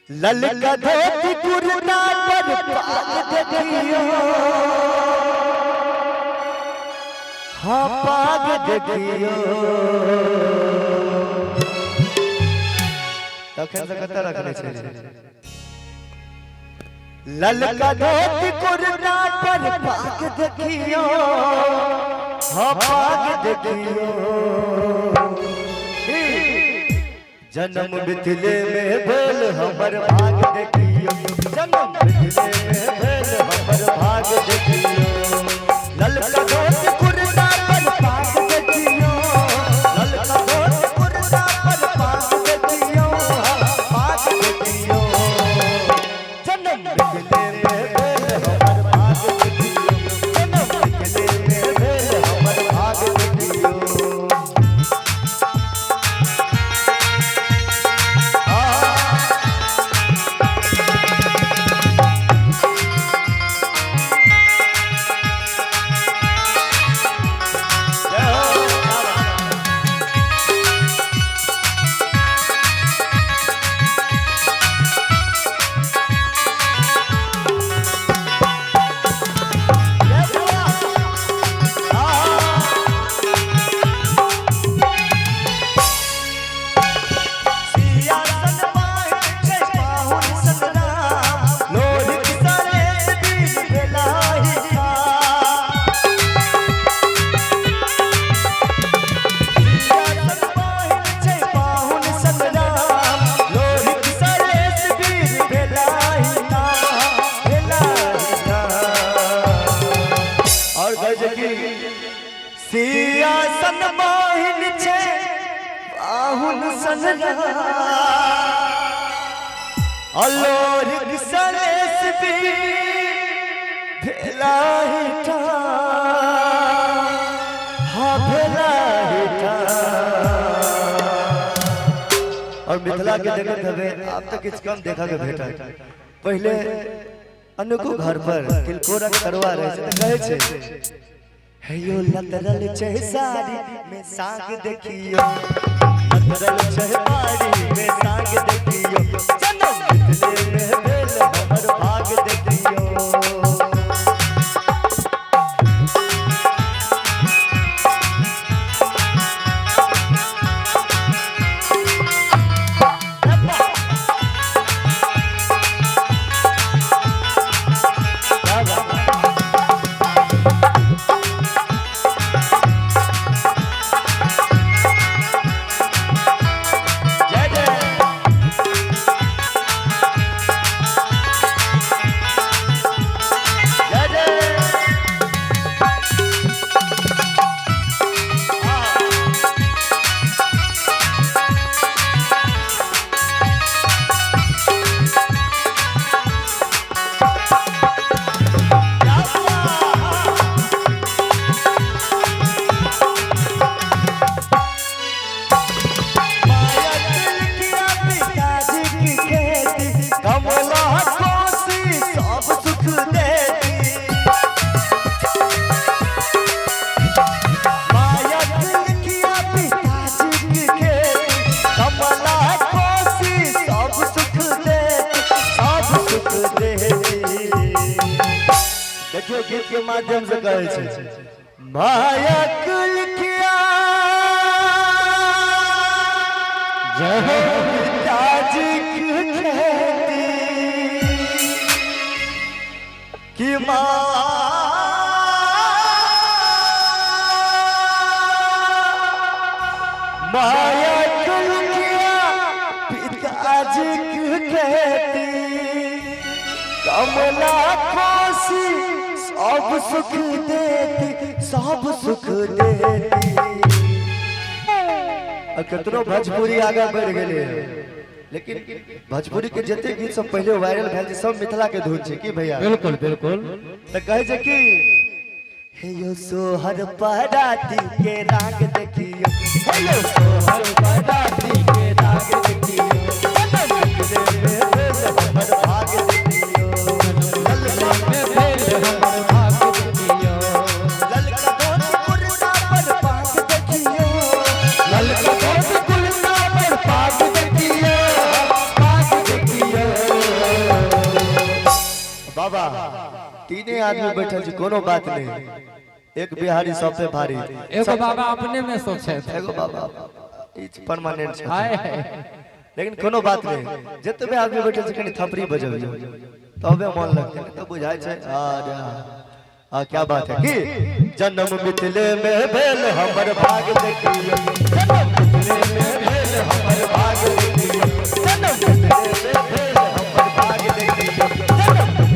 ललका धोती कुर्ता पर पाग देखियो, हाँ पाग देखियो। तखन से कत रखने छे ललका धोती कुर्ता पर पाग देखियो, हाँ पाग देखियो। जन्म मिथिले में भेल हमर भाग देखियो, जन्म मिथिले में भेल हमर भाग देखियो। ललका धोती कुर्ता पर पाग देखियो, ललका धोती कुर्ता पर पाग देखियो, पाग देखियो। जन्म मिथिले में भेल हमर भाग देखियो, जन्म मिथिले में भेल हमर भाग देखियो। सियासन मोहिन छे बाहुन सनरा, अलोरिक सरेस भी भेला हिठा, हाँ भेला हिठा। और मिथिला के देखत हवे आप तक किछ कम देखा के भेटा। पहले अनको घर पर तिलकोरा करवा रहे से कहे छे हे यो लतरल छे साड़ी में साग देखियो, लतरल छे साड़ी में साग देखियो। जन्म मिथिले में भेल हमर भाग देखियो। देखियो गीत के माध्यम से कहे छे माया कुल किया जहो पिताजी की खेती कि माया कुल किया पिताजी की खेती कमला कोसी सब सुख देती, सब सुख देती। कितनो भोजपुरी आगे बढ़ गए, लेकिन भोजपुरी के जते गीत सब पहले वायरल भेल सब मिथिला के धुन छे की भैया। बिल्कुल बिल्कुल। तो कहे छे कि हे यो सोहर पराती के राग देखियो, हे यो सोहर पराती के राग देखियो। हमर भाग देखियो, ललका में भेल हमर भाग देखियो। ललका धोती कुर्ता पर पाग देखियो, ललका धोती कुर्ता पर पाग देखियो, पाग देखियो। तीने आदमी बैठल छी कोनो बात नहीं, एक बिहारी सब पे भारी। एगो बाबा अपने में सोचे थे, एगो बाबा परमानेंट छै, लेकिन कोनो बात नहीं, जतबे आदमी बैठल छी कनी थपरी बजबियो तबे मन लगते, तो बुझाय छै। क्या बात है कि जन्म मिथिले में भेल हमर भाग देखियो, जन्म मिथिले में भेल हमर भाग देखियो, जन्म मिथिले में